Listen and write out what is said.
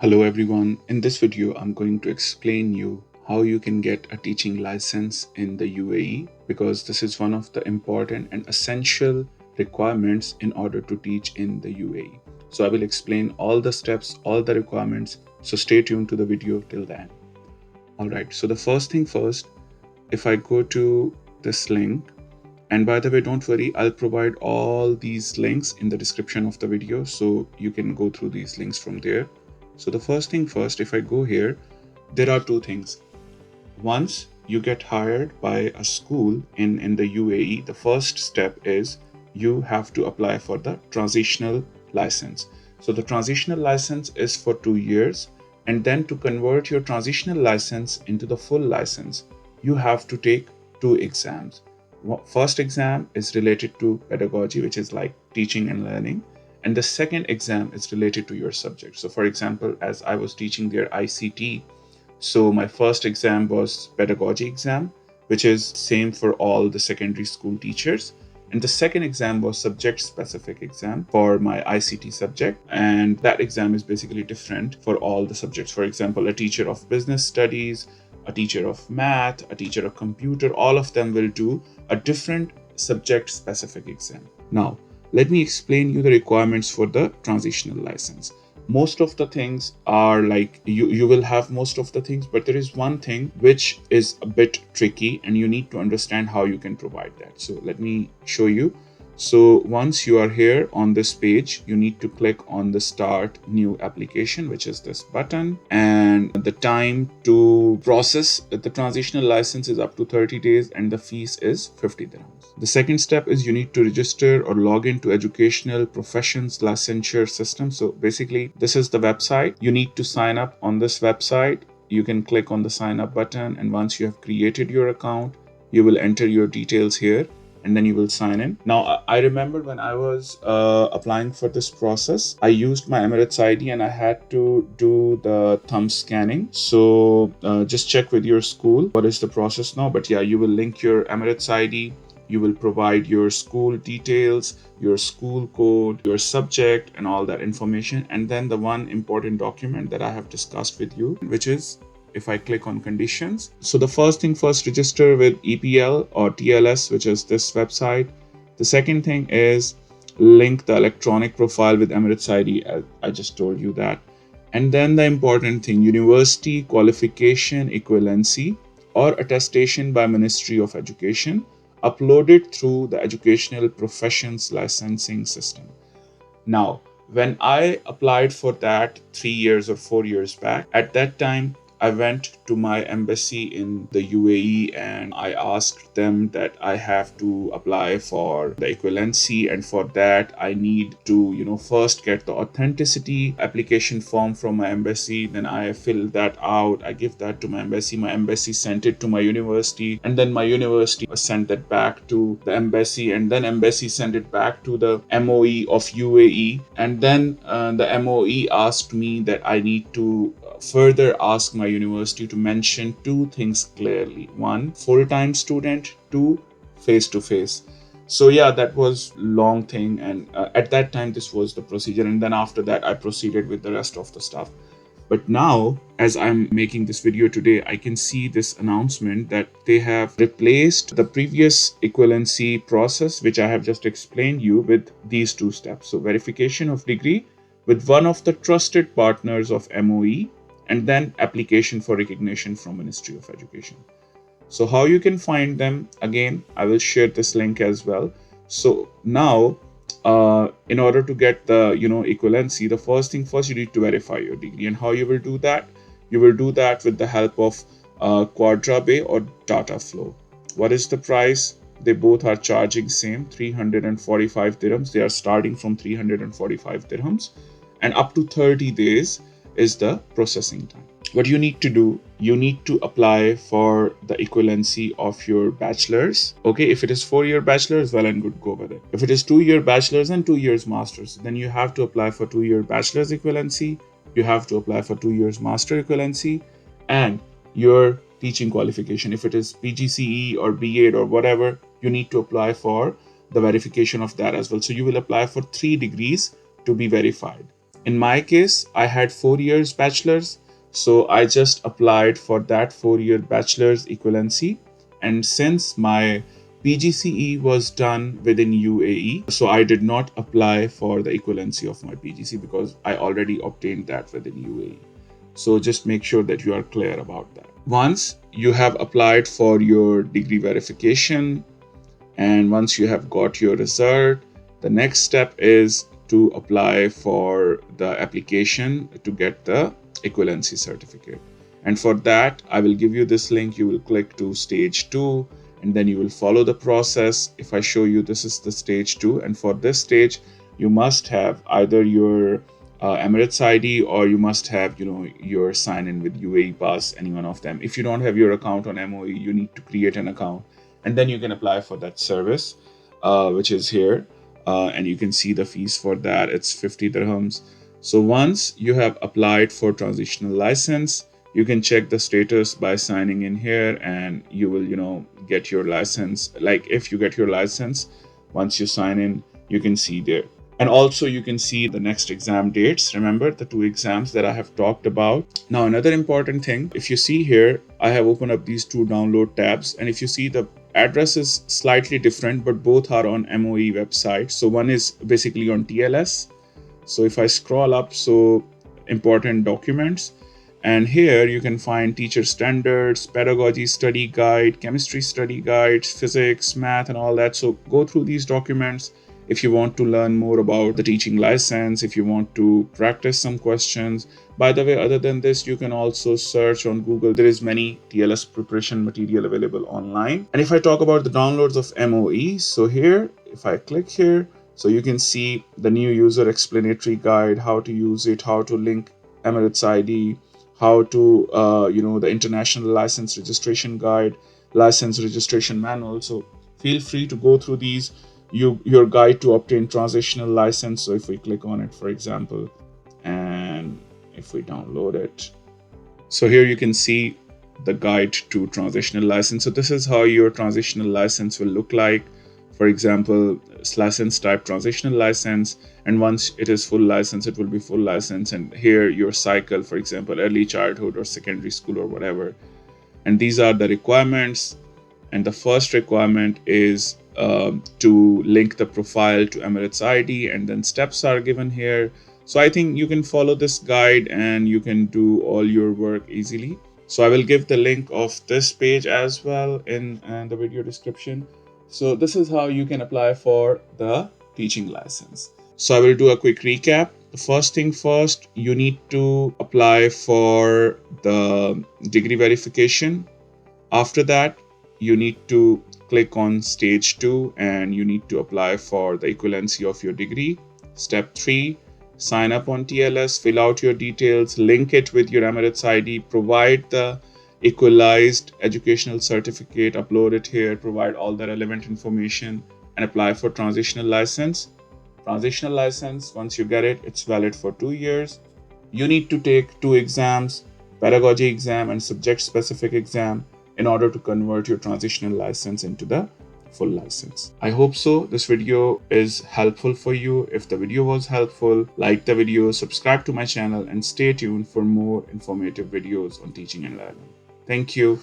Hello everyone, in this video I'm going to explain you how you can get a teaching license in the UAE because this is one of the important and essential requirements in order to teach in the UAE. So I will explain all the steps, all the requirements, so stay tuned to the video till the end. Alright, so the first thing first, if I go to this link, and by the way, don't worry, I'll provide all these links in the description of the video so you can go through these links from there. So the first thing first, if I go here, there are two things. Once you get hired by a school in the UAE, the first step is you have to apply for the transitional license. So the transitional license is for 2 years, and then to convert your transitional license into the full license, you have to take 2 exams. First exam is related to pedagogy, which is like teaching and learning. And the second exam is related to your subject. So for example, as I was teaching their ICT, so my first exam was pedagogy exam, which is same for all the secondary school teachers. And the second exam was subject specific exam for my ICT subject. And that exam is basically different for all the subjects. For example, a teacher of business studies, a teacher of math, a teacher of computer, all of them will do a different subject specific exam. Now, let me explain you the requirements for the transitional license. Most of the things are like you will have most of the things, but there is one thing which is a bit tricky and you need to understand how you can provide that. So let me show you. So once you are here on this page, you need to click on the start new application, which is this button, and the time to process the transitional license is up to 30 days and the fees is 50 dirhams. The second step is you need to register or log into educational professions licensure system. So basically this is the website. You need to sign up on this website. You can click on the sign up button, and once you have created your account, you will enter your details here and then you will sign in. Now, I remember when I was applying for this process, I used my Emirates ID and I had to do the thumb scanning. So just check with your school what is the process now. But yeah, you will link your Emirates ID. You will provide your school details, your school code, your subject, and all that information. And then the one important document that I have discussed with you, which is if I click on conditions. So the first thing first, register with EPL or TLS, which is this website. The second thing is link the electronic profile with Emirates ID. I just told you that. And then the important thing, university qualification equivalency or attestation by Ministry of Education, uploaded through the educational professions licensing system. Now, when I applied for that 3 years or 4 years back, at that time, I went to my embassy in the UAE and I asked them that I have to apply for the equivalency, and for that I need to, first get the authenticity application form from my embassy. Then I fill that out. I give that to my embassy. My embassy sent it to my university, and then my university sent that back to the embassy, and then embassy sent it back to the MOE of UAE, and then the MOE asked me that I need to further ask my university to mention two things clearly. One, full-time student. Two, face-to-face. So yeah, that was long thing, and at that time this was the procedure, and then after that I proceeded with the rest of the stuff. But now, as I'm making this video today, I can see this announcement that they have replaced the previous equivalency process, which I have just explained you, with these two steps. So verification of degree with one of the trusted partners of MOE, and then application for recognition from Ministry of Education. So how you can find them, again, I will share this link as well. So now, in order to get the equivalency, the first thing first, you need to verify your degree. And how you will do that? You will do that with the help of Quadrabay or Dataflow. What is the price? They both are charging same 345 dirhams. They are starting from 345 dirhams, and up to 30 days is the processing time. What you need to do, you need to apply for the equivalency of your bachelor's. Okay, if it is 4-year bachelor's, well and good, go with it. If it is 2-year bachelor's and 2 years master's, then you have to apply for 2-year bachelor's equivalency. You have to apply for 2 years master equivalency, and your teaching qualification. If it is PGCE or B.Ed or whatever, you need to apply for the verification of that as well. So you will apply for 3 degrees to be verified. In my case, I had 4 years bachelor's, so I just applied for that 4-year bachelor's equivalency. And since my PGCE was done within UAE, so I did not apply for the equivalency of my PGC because I already obtained that within UAE. So just make sure that you are clear about that. Once you have applied for your degree verification, and once you have got your result, the next step is to apply for the application to get the equivalency certificate. And for that, I will give you this link. You will click to stage 2, and then you will follow the process. If I show you, this is the stage 2. And for this stage, you must have either your Emirates ID, or you must have, your sign in with UAE Pass, any one of them. If you don't have your account on MOE, you need to create an account, and then you can apply for that service, which is here. And you can see the fees for that. It's 50 dirhams. So once you have applied for transitional license, you can check the status by signing in here, and you will, get your license. Like if you get your license, once you sign in, you can see there. And also you can see the next exam dates. Remember the 2 exams that I have talked about. Now, another important thing, if you see here, I have opened up these 2 download tabs. And if you see, the address is slightly different, but both are on MOE website. So one is basically on TLS. So if I scroll up, so important documents, and here you can find teacher standards, pedagogy study guide, chemistry study guides, physics, math, and all that. So go through these documents if you want to learn more about the teaching license, if you want to practice some questions. By the way, other than this, you can also search on Google. There is many TLS preparation material available online. And if I talk about the downloads of MOE, so here, if I click here, so you can see the new user explanatory guide, how to use it, how to link Emirates ID, how to, the international license registration guide, license registration manual. So feel free to go through these. Your guide to obtain transitional license. So if we click on it, for example, and if we download it, so here you can see the guide to transitional license. So this is how your transitional license will look like. For example, license type transitional license, and once it is full license, it will be full license. And here your cycle, for example, early childhood or secondary school or whatever. And these are the requirements. And the first requirement is to link the profile to Emirates ID, and then steps are given here. So I think you can follow this guide and you can do all your work easily. So I will give the link of this page as well in the video description. So this is how you can apply for the teaching license. So I will do a quick recap. The first thing first, you need to apply for the degree verification. After that, you need to click on stage 2 and you need to apply for the equivalency of your degree. Step 3, sign up on TLS, fill out your details, link it with your Emirates ID, provide the equalized educational certificate, upload it here, provide all the relevant information, and apply for transitional license. Transitional license, once you get it, it's valid for 2 years. You need to take 2 exams, pedagogy exam and subject specific exam, in order to convert your transitional license into the full license. I hope so. This video is helpful for you. If the video was helpful, like the video, subscribe to my channel, and stay tuned for more informative videos on teaching and learning. Thank you.